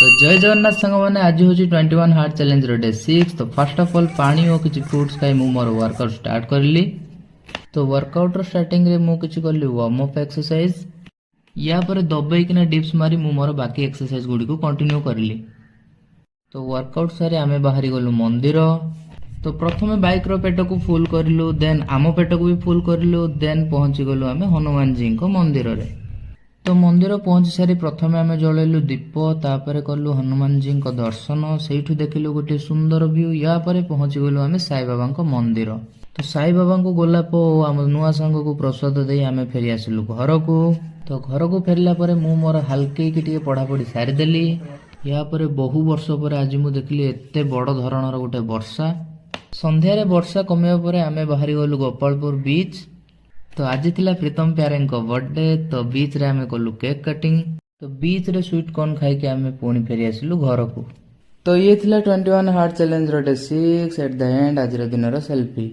तो जय जगन्नाथ सांग मैंने आज हूँ 21 हार्ट चैलेंज डे 6। तो फर्स्ट ऑफ ऑल पानी और किसी फ्रुट्स खाई मु मोर वर्कआउट स्टार्ट करली। तो वर्कआउट स्टार्टिंग रे मु किछि करली वार्म अप एक्सरसाइज, या पर दबेकिना डिप्स मारी मु मोर बाकी एक्सरसाइज गुडी को कंटिन्यू करली। तो वर्कआउट सारे आमे बाहरी गलु मंदिर। तो प्रथमे बाइक रो पेट को फुल करलु, देन आम पेट को भी फुल करलु, देन पहुंची गलु आमे हनुमान जी को मंदिर रे। तो मंदिर पहुंची सारी प्रथमे आमे जळेलु दीप, तापरे कलु हनुमान जी को दर्शन, सेठु देखिलु गोटे सुंदर व्यू। या परे पहुंची गलु आमे साई बाबा को मंदिर। तो साई बाबा को गोलाप आम नुआ सांग को प्रसाद दे आमे फेरी आसिलु घर को। तो घर को फेरला परे मु मोर हल्के की टिके पढ़ापढ़ी सारी देली। या परे बहु वर्ष पर आज मु देखली एते बड़ धरणर गोटे वर्षा। संध्या रे वर्षा कमिया परे आमे बाहरी गलु गोपालपुर बीच। तो आज थिला प्रीतम प्यारे को बर्थडे। तो बीच रे आमे कलु केक कटिंग। तो बीच रे स्वीट कॉर्न खाई के आमे पुणी फेरी आसिलु घर को। तो ये थिला 21 heart challenge day 6 at the end आज दिन सेल्फी।